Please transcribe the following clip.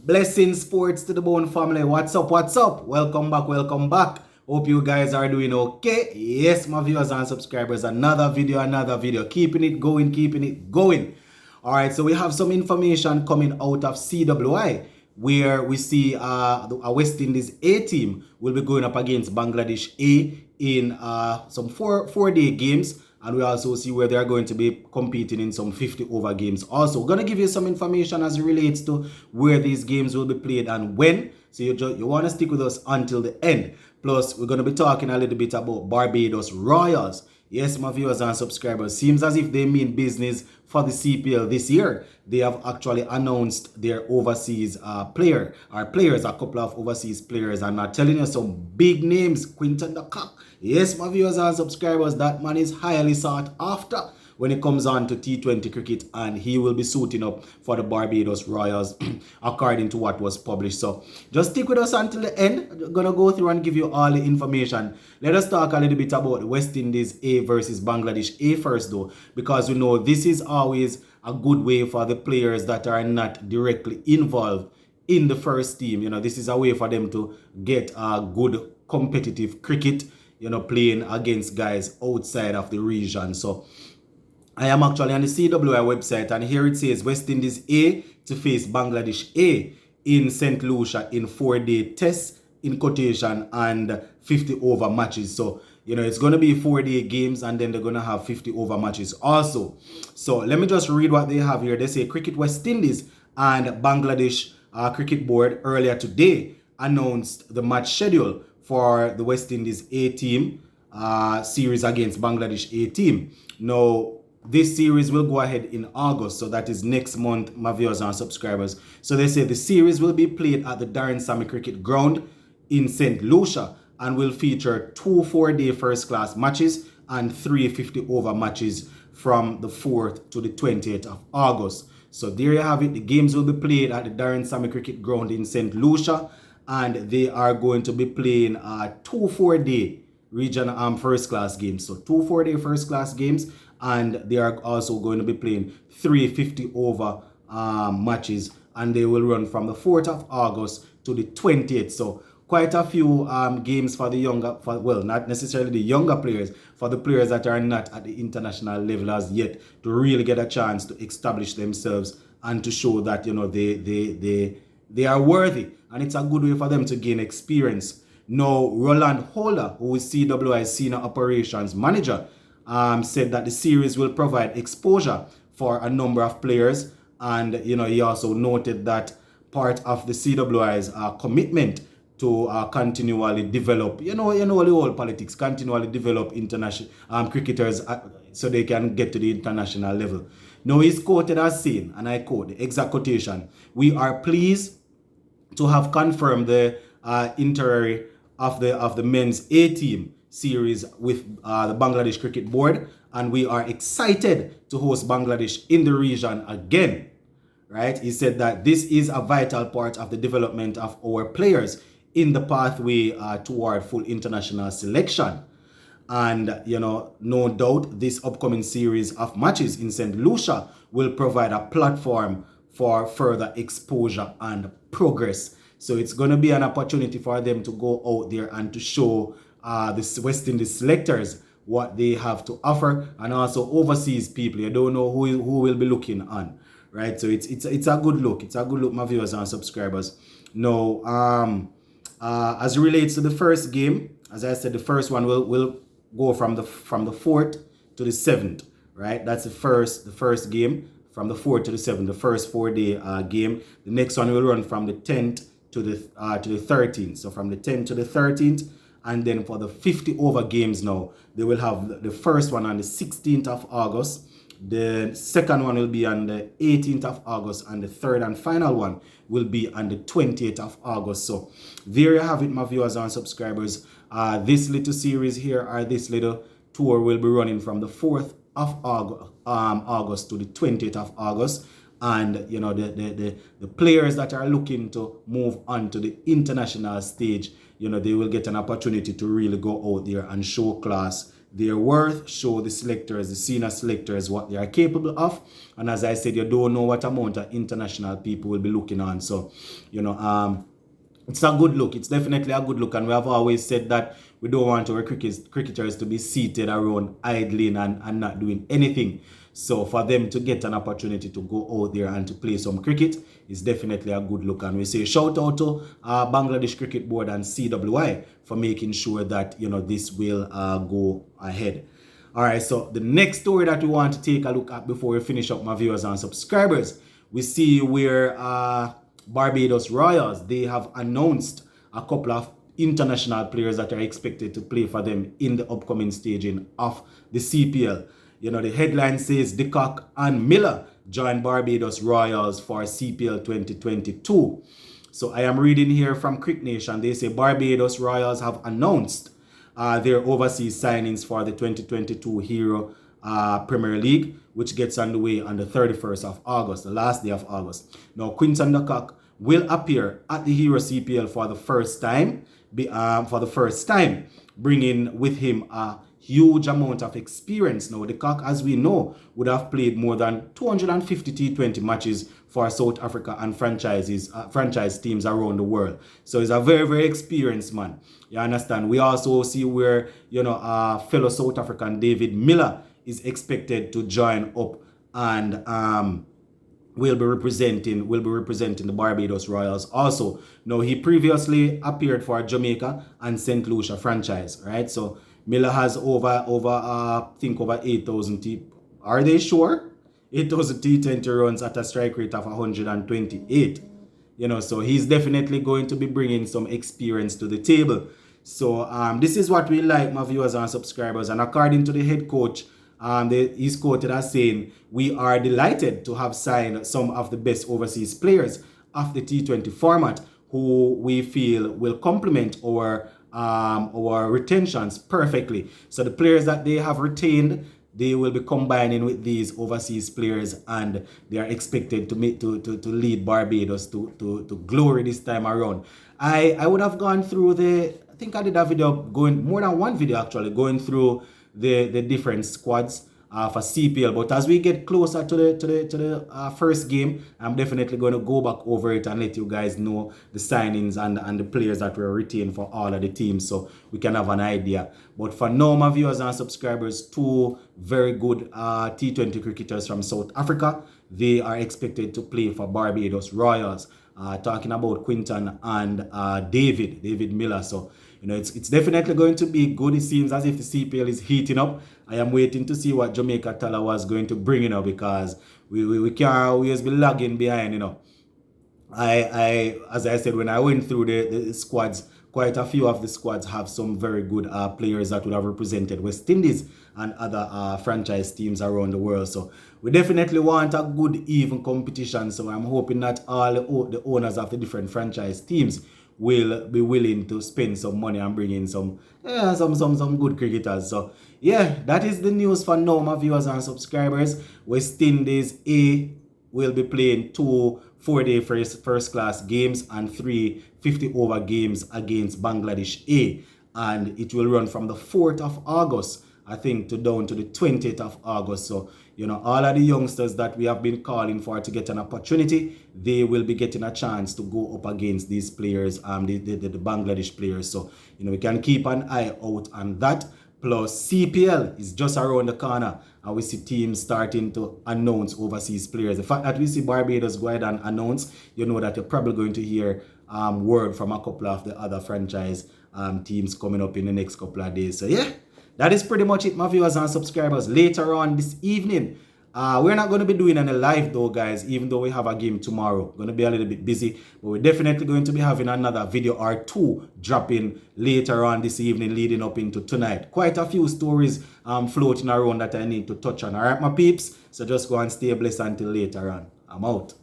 Blessing sports to the bone family. What's up? What's up? Welcome back. Welcome back. Hope you guys are doing okay. Yes, my viewers and subscribers. Another video. Keeping it going, keeping it going. All right, so we have some information coming out of CWI where we see a West Indies A team will be going up against Bangladesh A in some four-day games. And we also see where they are going to be competing in some 50 over games. Also, we're going to give you some information as it relates to where these games will be played and when. So you want to stick with us until the end. Plus, we're going to be talking a little bit about Barbados Royals. Yes, my viewers and subscribers, seems as if they mean business for the CPL this year. They have actually announced their overseas players, a couple of overseas players, and are telling you some big names. Quinton the Cock. Yes, my viewers and subscribers, that man is highly sought after when it comes on to T20 cricket, and he will be suiting up for the Barbados Royals according to what was published. So just stick with us until the end. I'm going to go through and give you all the information. Let us talk a little bit about the West Indies A versus Bangladesh A first though, because we know this is always a good way for the players that are not directly involved in the first team. You know, this is a way for them to get a good competitive cricket, you know, playing against guys outside of the region. So I am actually on the CWI website, and here it says West Indies A to face Bangladesh A in St. Lucia in 4-day tests in quotation and 50 over matches. So, you know, it's going to be 4-day games, and then they're going to have 50 over matches also. So let me just read what they have here. They say Cricket West Indies and Bangladesh Cricket Board earlier today announced the match schedule for the West Indies A team series against Bangladesh A team. Now, this series will go ahead in August, so that is next month, my viewers and subscribers. So they say the series will be played at the Darren Sammy Cricket Ground in St. Lucia and will feature 2 4-day first-class matches and 3 50 over matches from the 4th to the 28th of August. So there you have it. The games will be played at the Darren Sammy Cricket Ground in St. Lucia, and they are going to be playing 2 4-day regional first-class games. So 2 4-day first-class games, and they are also going to be playing 3 50 over matches, and they will run from the 4th of August to the 20th. So quite a few games for the younger, well, not necessarily the younger players, for the players that are not at the international level as yet, to really get a chance to establish themselves and to show that, you know, they are worthy, and it's a good way for them to gain experience. Now, Roland Holder, who is CWI's Senior Operations Manager, said that the series will provide exposure for a number of players, and you know, he also noted that part of the CWI's commitment to continually develop, you know the whole politics, continually develop international cricketers so they can get to the international level. Now, he's quoted as saying, and I quote the exact quotation: "We are pleased to have confirmed the itinerary of the men's A team series with the Bangladesh Cricket Board, and we are excited to host Bangladesh in the region again." Right? He said that this is a vital part of the development of our players in the pathway toward full international selection. And, you know, no doubt this upcoming series of matches in St. Lucia will provide a platform for further exposure and progress. So it's going to be an opportunity for them to go out there and to show the West Indies selectors what they have to offer, and also overseas people. You don't know who will be looking on, right? So it's a good look. It's a good look, my viewers and subscribers. Now, as it relates to the first game, as I said, the first one will go from the 4th to the 7th, right? That's the first game from the 4th to the 7th, the first 4-day game. The next one will run from the 10th to the 13th. So from the 10th to the 13th, and then for the 50 over games now, they will have the first one on the 16th of August. The second one will be on the 18th of August, and the third and final one will be on the 28th of August. So there you have it, my viewers and subscribers. This little series here, or this little tour, will be running from the 4th of August to the 20th of August. And, you know, the players that are looking to move on to the international stage, you know, they will get an opportunity to really go out there and show class their worth, show the selectors, the senior selectors, what they are capable of. And as I said, you don't know what amount of international people will be looking on. So, it's a good look. It's definitely a good look. And we have always said that we don't want our cricketers to be seated around idling and not doing anything. So for them to get an opportunity to go out there and to play some cricket is definitely a good look. And we say shout out to Bangladesh Cricket Board and CWI for making sure that, this will go ahead. All right, so the next story that we want to take a look at before we finish up, my viewers and subscribers, we see where Barbados Royals, they have announced a couple of international players that are expected to play for them in the upcoming staging of the CPL. The headline says De Kock and Miller join Barbados Royals for CPL 2022. So I am reading here from Crick Nation. They say Barbados Royals have announced their overseas signings for the 2022 Hero Premier League, which gets underway on the 31st of August, the last day of August. Now, Quinton de Kock will appear at the Hero CPL for the first time, bringing with him a huge amount of experience. Now, de Kock, as we know, would have played more than 250 T20 matches for South Africa and franchise teams around the world. So he's a very, very experienced man. You understand? We also see where, fellow South African David Miller is expected to join up and will be representing the Barbados Royals also. Now, he previously appeared for Jamaica and St. Lucia franchise, right? So Miller has over 8,000 are they sure? 8,000 T20 runs at a strike rate of 128. So he's definitely going to be bringing some experience to the table. So this is what we like, my viewers and subscribers. And according to the head coach, he's quoted as saying, "We are delighted to have signed some of the best overseas players of the T20 format who we feel will complement our retentions perfectly." So the players that they have retained, they will be combining with these overseas players, and they are expected to lead Barbados to glory this time around. I would have gone through I think I did a video more than one video actually, going through the different squads for CPL. But as we get closer to the first game, I'm definitely going to go back over it and let you guys know the signings and the players that were retained for all of the teams, so we can have an idea. But for now, my viewers and subscribers, two very good T20 cricketers from South Africa, they are expected to play for Barbados Royals. Talking about Quinton and David Miller. So it's definitely going to be good. It seems as if the CPL is heating up. I am waiting to see what Jamaica Tala was going to bring, because we can't always be lagging behind, I as I said, when I went through the squads, quite a few of the squads have some very good players that would have represented West Indies and other franchise teams around the world. So we definitely want a good, even competition. So I'm hoping that all the owners of the different franchise teams will be willing to spend some money and bring in some good cricketers. So yeah, that is the news for now, my viewers and subscribers. West Indies A will be playing 2 4-day first class games and 3 50-over games against Bangladesh A, and it will run from the 4th of August, I think, down to the 20th of August. So all of the youngsters that we have been calling for to get an opportunity, they will be getting a chance to go up against these players, the Bangladesh players. So we can keep an eye out on that. Plus, CPL is just around the corner, and we see teams starting to announce overseas players. The fact that we see Barbados go ahead and announce, that you're probably going to hear word from a couple of the other franchise teams coming up in the next couple of days. So yeah, that is pretty much it, my viewers and subscribers. Later on this evening, we're not going to be doing any live though, guys, even though we have a game tomorrow. Going to be a little bit busy, but we're definitely going to be having another video or two dropping later on this evening, leading up into tonight. Quite a few stories floating around that I need to touch on. All right, my peeps? So just go and stay blessed until later on. I'm out.